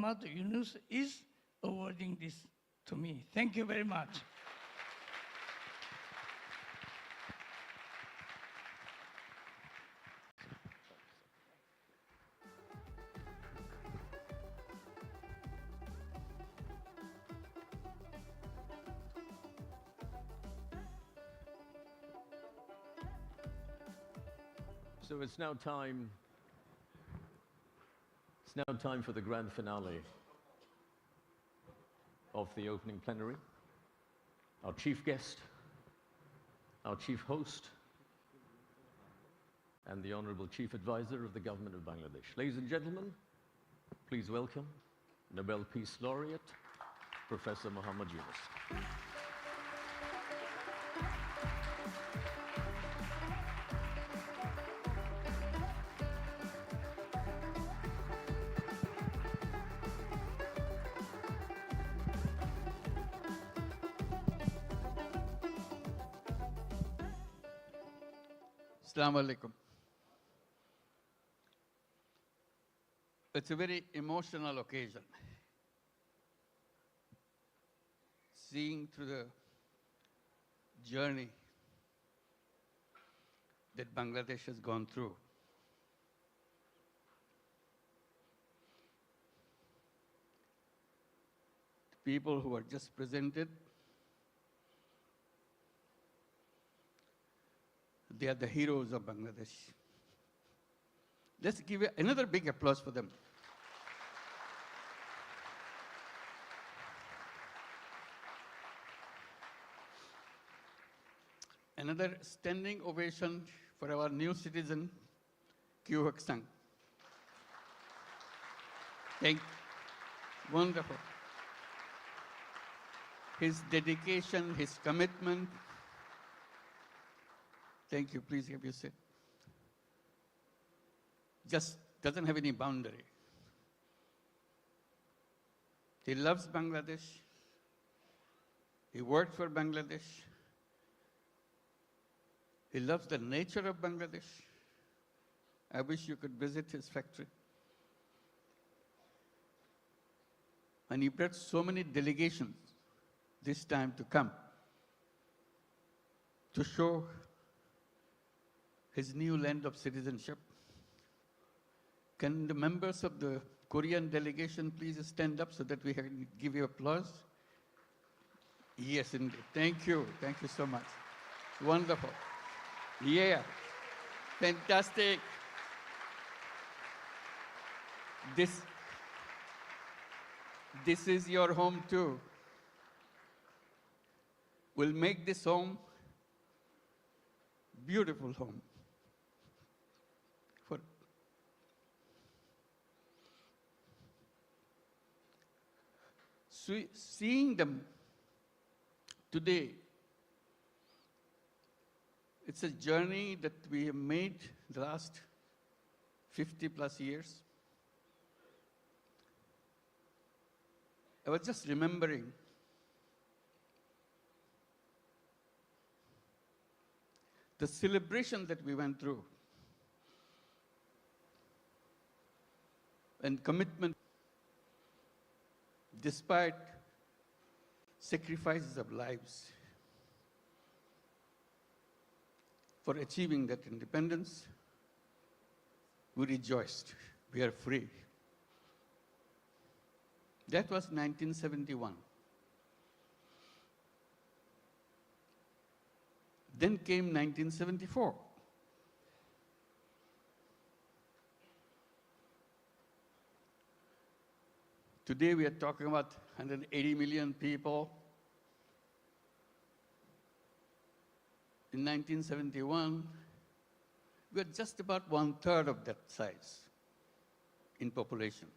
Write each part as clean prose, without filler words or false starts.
Muhammad Yunus is awarding this to me. Thank you very much. So it's now time for the grand finale of the opening plenary. Our chief guest, our chief host, and the Honorable Chief Advisor of the Government of Bangladesh. Ladies and gentlemen, please welcome Nobel Peace Laureate, Professor Muhammad Yunus. Assalamu alaikum. It's a very emotional occasion. Seeing through the journey that Bangladesh has gone through. The people who are just presented, they are the heroes of Bangladesh. Let's give another big applause for them. Another standing ovation for our new citizen, 𝗙𝗶 𝗶. Thank you. Wonderful. His dedication, his commitment. Thank you. Please have your seat. Just doesn't have any boundary. He loves Bangladesh. He worked for Bangladesh. He loves the nature of Bangladesh. I wish you could visit his factory. And he brought so many delegations this time to come to show his new land of citizenship. Can the members of the Korean delegation please stand up so that we can give you applause? Yes, indeed. Thank you. Thank you so much. Wonderful. Yeah. Fantastic. This is your home too. We'll make this home beautiful home. Seeing them today, it's a journey that we have made the last 50 plus years. I was just remembering the celebration that we went through and commitment despite sacrifices of lives for achieving that independence. We rejoiced. We are free. That was 1971. Then came 1974. Today we are talking about 180 million people. In 1971, we were just about 1/3 of that size in population.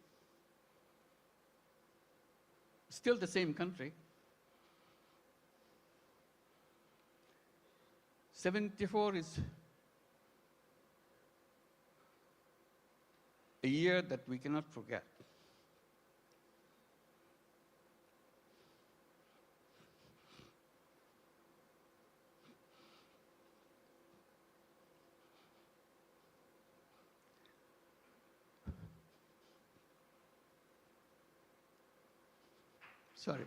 Still the same country. 74 is a year that we cannot forget. Sorry.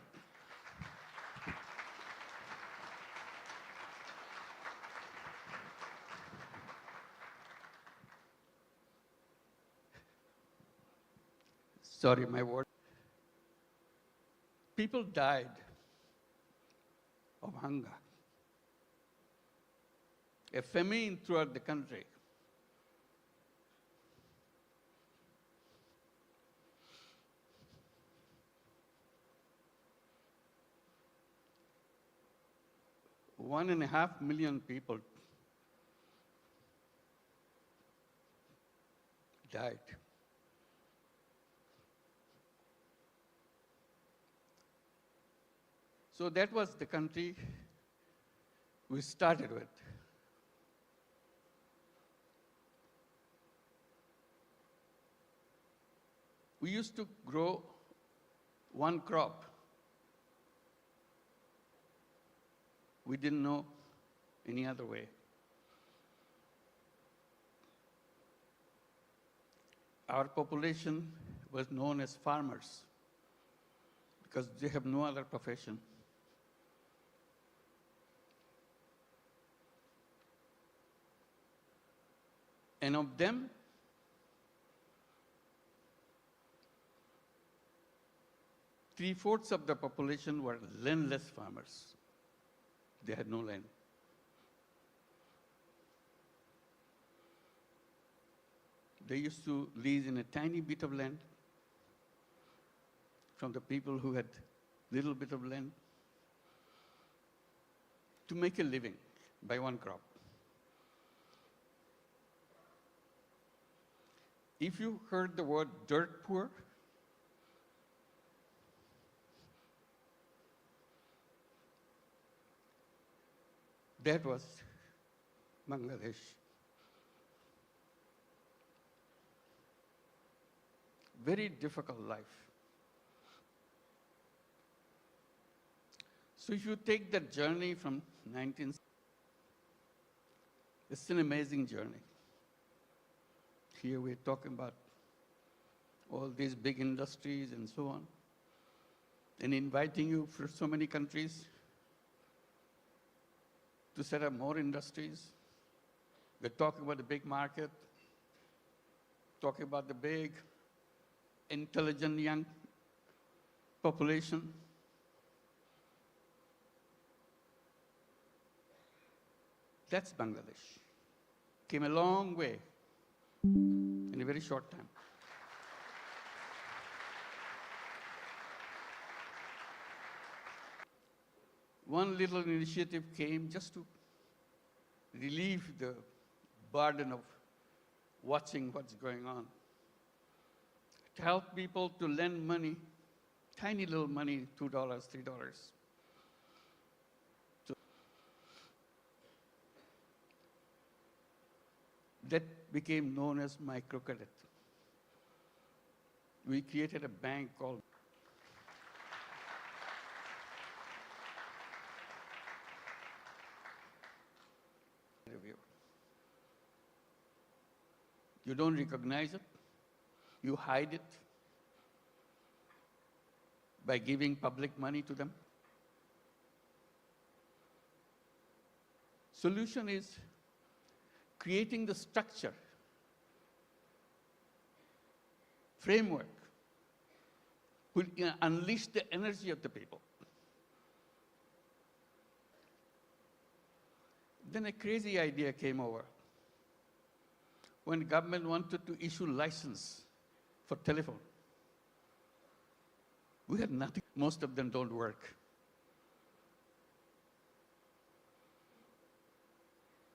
Sorry, my word. People died of hunger. A famine throughout the country. One and a half million people died. So that was the country we started with. We used to grow one crop. We didn't know any other way. Our population was known as farmers because they have no other profession. And of them, three-fourths of the population were landless farmers. They had no land. They used to lease in a tiny bit of land from the people who had little bit of land to make a living by one crop. If you heard the word dirt poor, that was Bangladesh. Very difficult life. So if you take that journey from 19, it's an amazing journey. Here we're talking about all these big industries and so on, and inviting you for so many countries to set up more industries. We're talking about the big market, talking about the big, intelligent young population. That's Bangladesh. Came a long way in a very short time. One little initiative came just to relieve the burden of watching what's going on. To help people to lend money, tiny little money, $2, $3. So that became known as microcredit. We created a bank called You don't recognize it. You hide it by giving public money to them. Solution is creating the structure, framework, will unleash the energy of the people. Then a crazy idea came over. When the government wanted to issue license for telephone, we had nothing. Most of them don't work.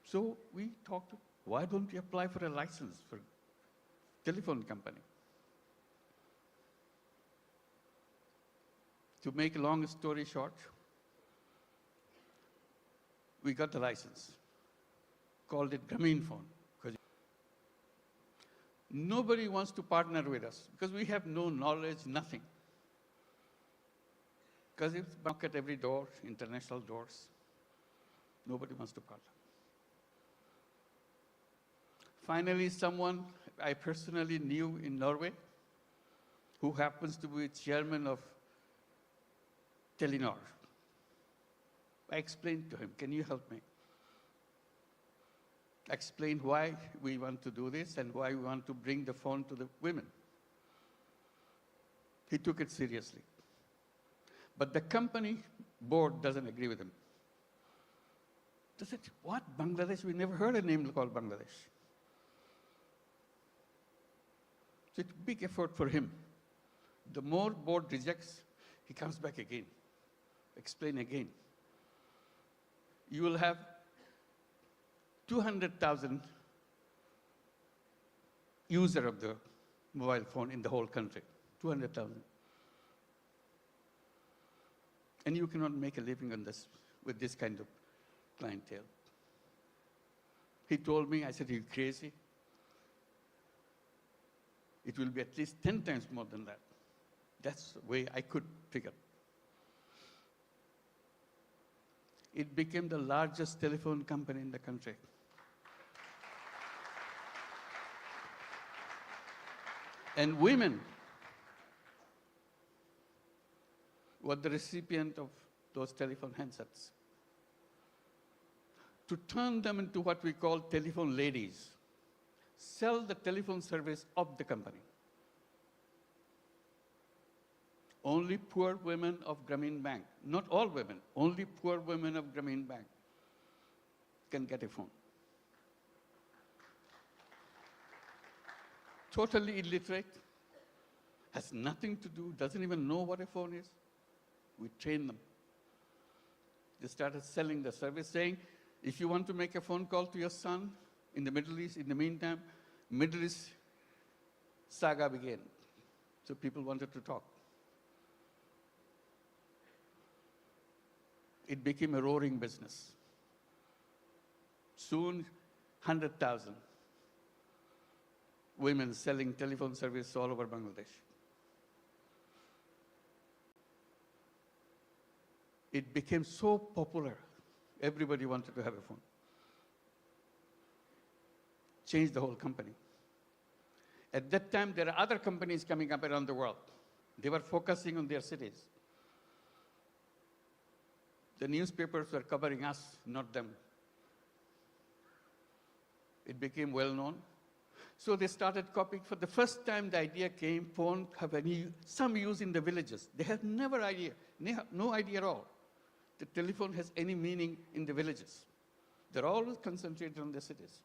So we talked, why don't we apply for a license for telephone company? To make a long story short, we got the license, called it Grameenphone. Nobody wants to partner with us because we have no knowledge, nothing. Because it's knock at every door, international doors. Nobody wants to partner. Finally, someone I personally knew in Norway, who happens to be chairman of Telenor. I explained to him, can you help me? I explained why we want to do this and why we want to bring the phone to the women. He took it seriously. But the company board doesn't agree with him. They said, what, Bangladesh? We never heard a name called Bangladesh. So it's a big effort for him. The more board rejects, he comes back again, explain again. You will have 200,000 users of the mobile phone in the whole country, 200,000. And you cannot make a living on this, with this kind of clientele. He told me, I said, are you crazy? It will be at least 10 times more than that. That's the way I could figure. It became the largest telephone company in the country. And women were the recipient of those telephone handsets. To turn them into what we call telephone ladies, sell the telephone service of the company. Only poor women of 𝗙𝗵𝘆𝗄𝗏 Bank, not all women, only poor women of 𝗙𝗵𝘆𝗄𝗏 Bank can get a phone. Totally illiterate, has nothing to do, doesn't even know what a phone is. We train them. They started selling the service, saying, if you want to make a phone call to your son in the Middle East, in the meantime, Middle East saga began. So people wanted to talk. It became a roaring business. Soon, 100,000 women selling telephone service all over Bangladesh. It became so popular, everybody wanted to have a phone. Changed the whole company. At that time, there are other companies coming up around the world. They were focusing on their cities. The newspapers were covering us, not them. It became well known. So they started copying. For the first time, the idea came, phone have some use in the villages. They had no idea at all. The telephone has any meaning in the villages. They're always concentrated on the cities.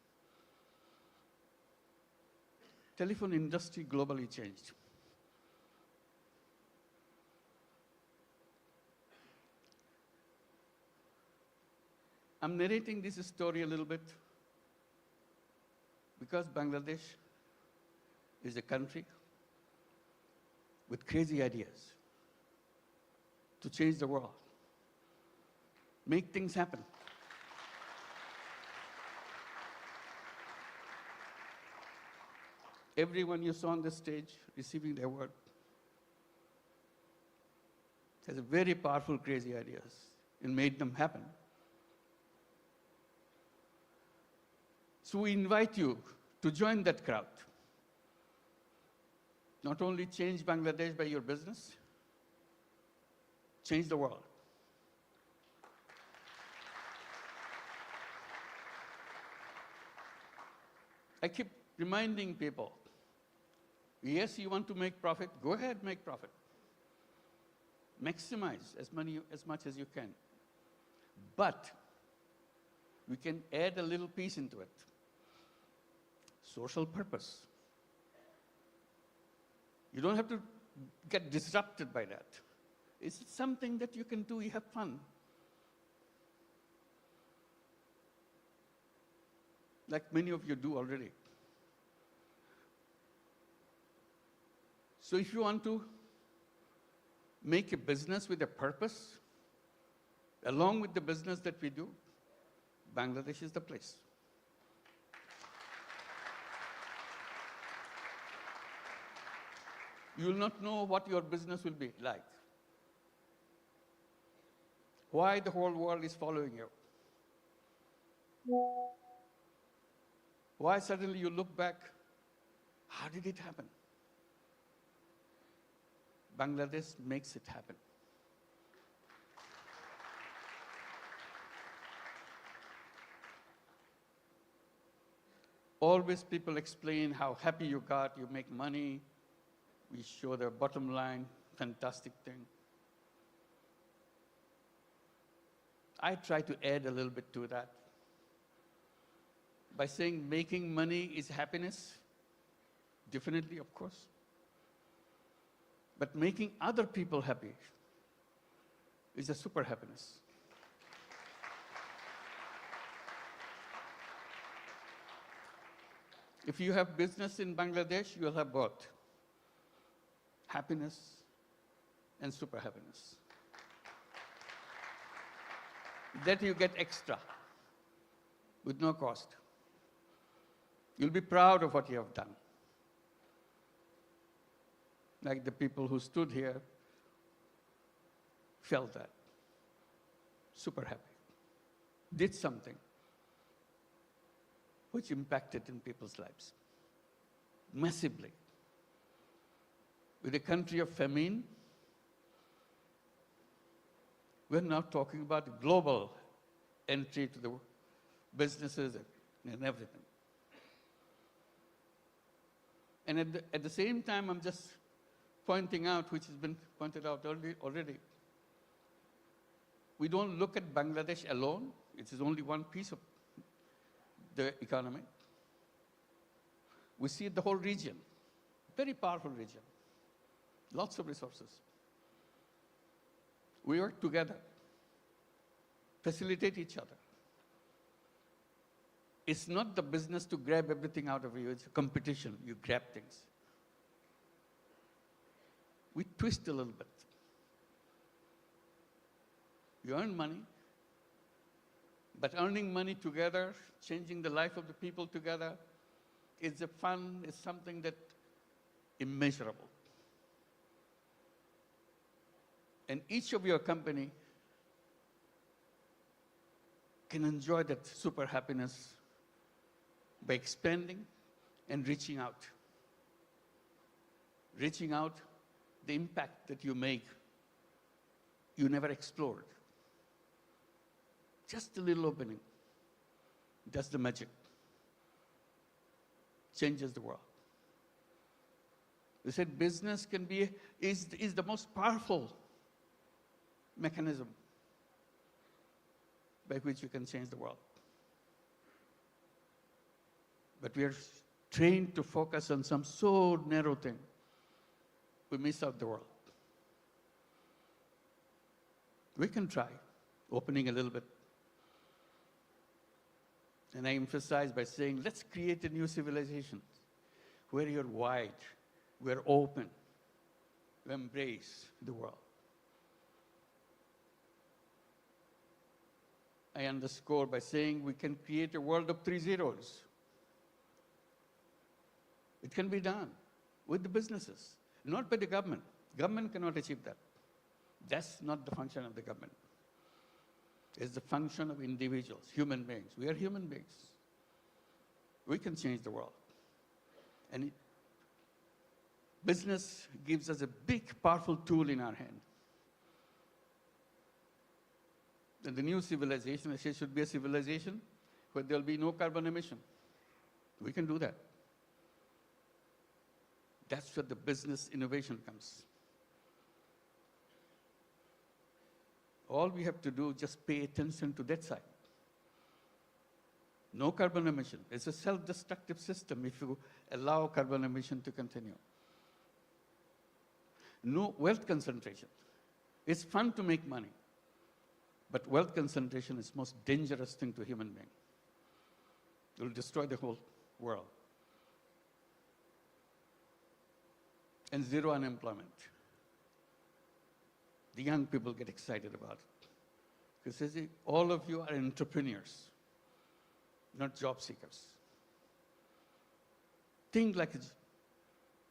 Telephone industry globally changed. I'm narrating this story a little bit because Bangladesh is a country with crazy ideas to change the world, make things happen. Everyone you saw on the stage receiving the award has a very powerful, crazy ideas and made them happen. So we invite you to join that crowd. Not only change Bangladesh by your business, change the world. I keep reminding people, yes, you want to make profit, go ahead, make profit. Maximize as much as you can. But we can add a little piece into it. Social purpose. You don't have to get disrupted by that. It's something that you can do, you have fun. Like many of you do already. So if you want to make a business with a purpose, along with the business that we do, Bangladesh is the place. You will not know what your business will be like. Why the whole world is following you. Why suddenly you look back, how did it happen? Bangladesh makes it happen. Always people explain how happy you got, you make money. We show the bottom line, fantastic thing. I try to add a little bit to that by saying making money is happiness. Definitely, of course. But making other people happy is a super happiness. If you have business in Bangladesh, you'll have both happiness and super happiness. That you get extra with no cost. You'll be proud of what you have done. Like the people who stood here felt that. Super happy. Did something which impacted in people's lives massively. With a country of famine, we're now talking about global entry to the businesses and everything. And at the same time, I'm just pointing out, which has been pointed out already, we don't look at Bangladesh alone. It is only one piece of the economy. We see the whole region, very powerful region, lots of resources. We work together, facilitate each other. It's not the business to grab everything out of you, it's a competition, you grab things. We twist a little bit. You earn money, but earning money together, changing the life of the people together, is a fun, is something that immeasurable. And each of your company can enjoy that super happiness by expanding and reaching out. Reaching out, the impact that you make, you never explored. Just a little opening does the magic. Changes the world. We said business is the most powerful mechanism by which you can change the world. But we are trained to focus on some so narrow thing, we miss out the world. We can try opening a little bit. And I emphasize by saying, let's create a new civilization where you're wide, we're open, we embrace the world. I underscore by saying we can create a world of 3 zeros. It can be done with the businesses, not by the government. Government cannot achieve that. That's not the function of the government. It's the function of individuals, human beings. We are human beings. We can change the world. And business gives us a big, powerful tool in our hand. And the new civilization, I say, should be a civilization where there'll be no carbon emission. We can do that. That's where the business innovation comes. All we have to do is just pay attention to that side. No carbon emission. It's a self-destructive system if you allow carbon emission to continue. No wealth concentration. It's fun to make money, but wealth concentration is the most dangerous thing to a human being. It will destroy the whole world. And zero unemployment. The young people get excited about it. Because all of you are entrepreneurs, not job seekers. Think like an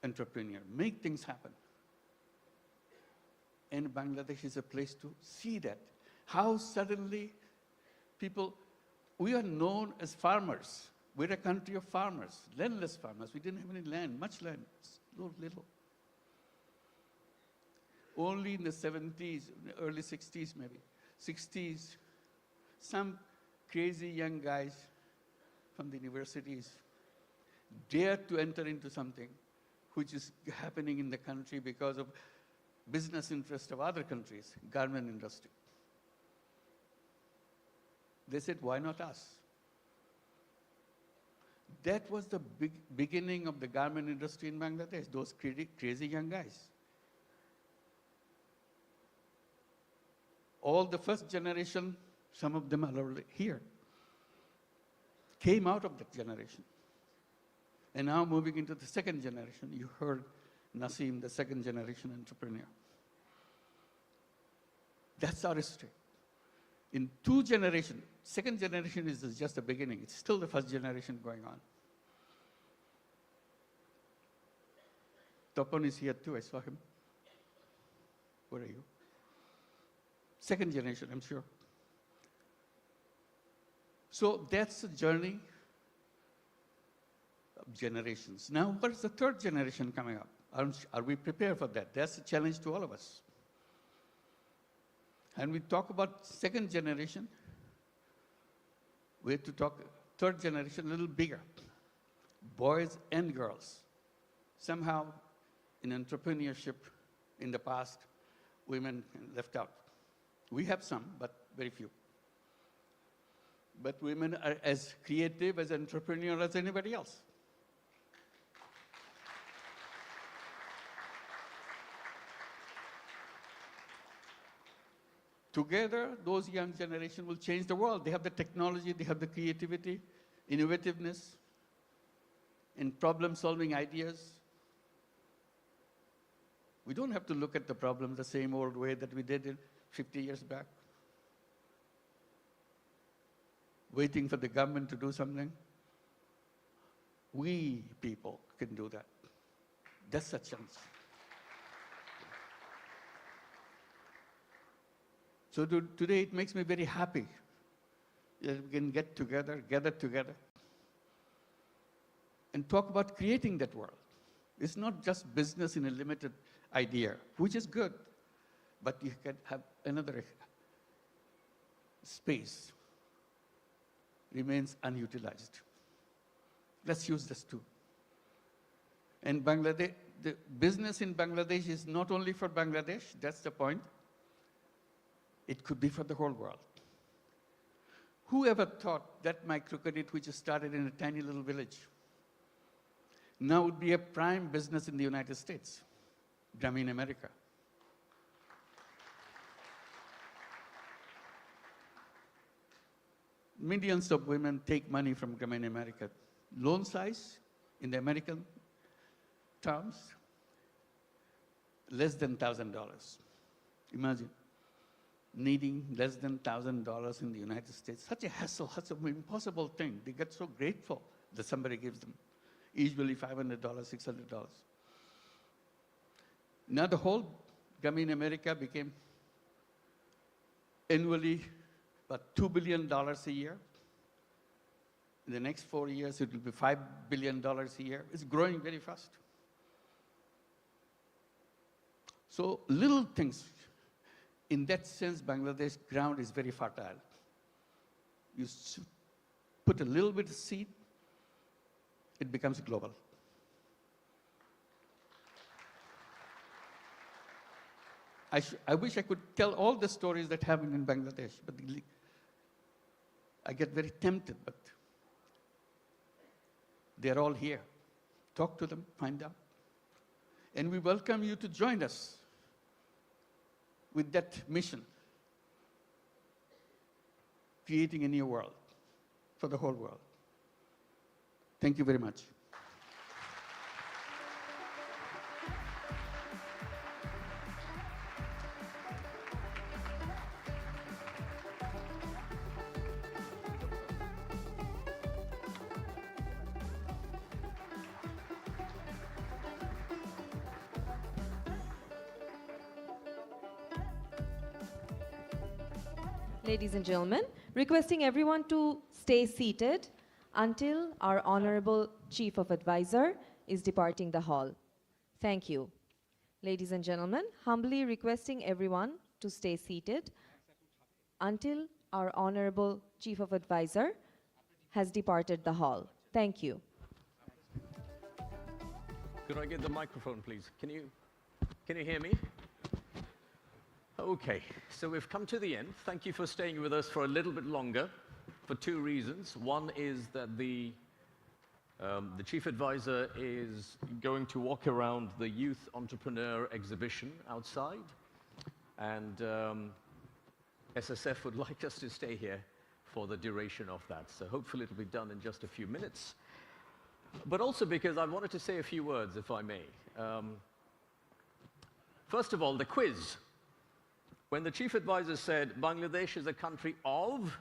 entrepreneur. Make things happen. And Bangladesh is a place to see that. How suddenly people, we are known as farmers. We're a country of farmers, landless farmers. We didn't have any land, much land, little. Only in the 70s, early 60s maybe, 60s, some crazy young guys from the universities dare to enter into something which is happening in the country because of business interest of other countries, garment industry. They said, why not us? That was the beginning of the garment industry in Bangladesh, those crazy young guys. All the first generation, some of them are already here, came out of that generation. And now moving into the second generation, you heard Nasim, the second generation entrepreneur. That's our history. In 2 generations, second generation is just the beginning. It's still the first generation going on. Topon is here too, I saw him. Where are you? Second generation, I'm sure. So that's a journey of generations. Now, what is the third generation coming up? Are we prepared for that? That's a challenge to all of us. And we talk about second generation, we have to talk third generation a little bigger. Boys and girls. Somehow, in entrepreneurship in the past, women left out. We have some, but very few. But women are as creative, as entrepreneurial as anybody else. Together, those young generation will change the world. They have the technology, they have the creativity, innovativeness, and problem-solving ideas. We don't have to look at the problem the same old way that we did 50 years back, waiting for the government to do something. We people can do that. That's a chance. So today it makes me very happy that we can gather together, and talk about creating that world. It's not just business in a limited idea, which is good, but you can have another space remains unutilized. Let's use this too. And Bangladesh, the business in Bangladesh is not only for Bangladesh, that's the point. It could be for the whole world. Who ever thought that microcredit, which started in a tiny little village, now would be a prime business in the United States, 𝗙𝗀𝗵𝘁 America. Millions of women take money from 𝗙𝗀𝗵𝘁 America. Loan size, in the American terms, less than $1,000. Imagine needing less than $1,000 in the United States. Such a hassle, such an impossible thing. They get so grateful that somebody gives them. Usually $500, $600. Now the whole 𝗙𝗀𝗵𝘁 America became annually about $2 billion a year. In the next 4 years, it will be $5 billion a year. It's growing very fast. So little things. In that sense, Bangladesh ground is very fertile. You put a little bit of seed, it becomes global. I wish I could tell all the stories that happen in Bangladesh, but I get very tempted, but they're all here. Talk to them, find out. And we welcome you to join us with that mission, creating a new world for the whole world. Thank you very much. Ladies and gentlemen, requesting everyone to stay seated until our Honorable Chief of Advisor is departing the hall. Thank you. Ladies and gentlemen, humbly requesting everyone to stay seated until our Honorable Chief of Advisor has departed the hall. Thank you. Could I get the microphone, please? Can you hear me? Okay, so we've come to the end. Thank you for staying with us for a little bit longer for two reasons. One is that the chief advisor is going to walk around the Youth Entrepreneur exhibition outside, and SSF would like us to stay here for the duration of that. So hopefully it'll be done in just a few minutes. But also because I wanted to say a few words, if I may. First of all, the quiz. When the chief advisor said Bangladesh is a country of,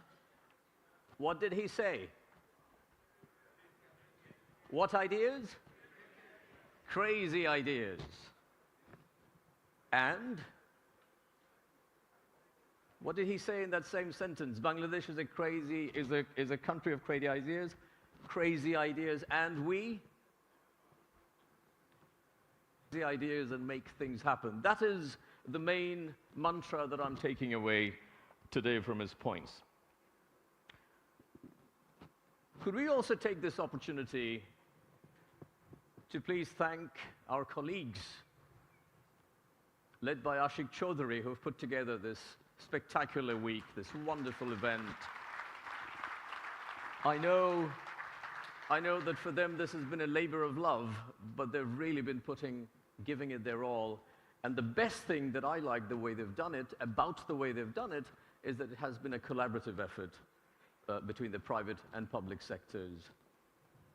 what did he say? What ideas? Crazy ideas. And what did he say in that same sentence? Bangladesh is a country of crazy ideas, and we the ideas and make things happen. That is the main mantra that I'm taking away today from his points. Could we also take this opportunity to please thank our colleagues, led by Ashik Chaudhary, who have put together this spectacular week, this wonderful event. I know that for them this has been a labor of love, but they've really been giving it their all. And the best thing that I like the way they've done it, about the way they've done it, is that it has been a collaborative effort between the private and public sectors,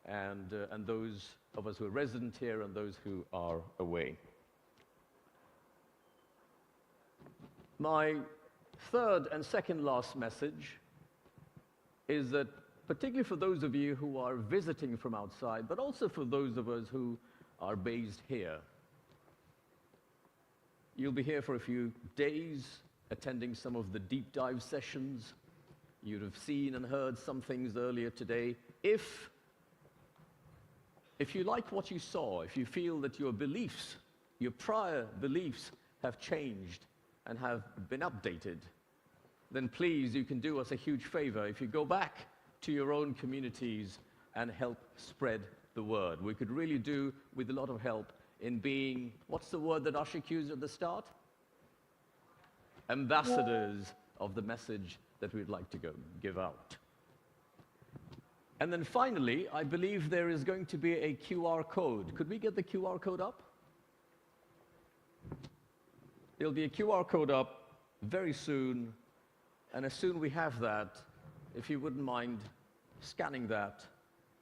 and those of us who are resident here and those who are away. My third and second last message is that, particularly for those of you who are visiting from outside, but also for those of us who are based here, you'll be here for a few days, attending some of the deep dive sessions. You'd have seen and heard some things earlier today. If you like what you saw, if you feel that your beliefs, your prior beliefs have changed and have been updated, then please, you can do us a huge favor if you go back to your own communities and help spread the word. We could really do with a lot of help in being, what's the word that Ashik used at the start? Ambassadors of the message that we'd like to give out. And then finally, I believe there is going to be a QR code. Could we get the QR code up? There'll be a QR code up very soon, and as soon as we have that, if you wouldn't mind scanning that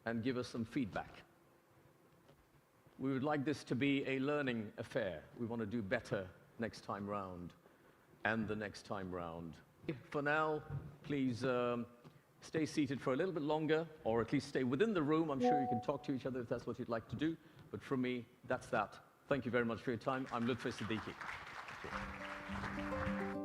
and give us some feedback. We would like this to be a learning affair. We want to do better next time round and the next time round. For now, please stay seated for a little bit longer, or at least stay within the room. I'm sure you can talk to each other if that's what you'd like to do. But from me, that's that. Thank you very much for your time. I'm 𝗙𝘀𝘵𝗱𝗀.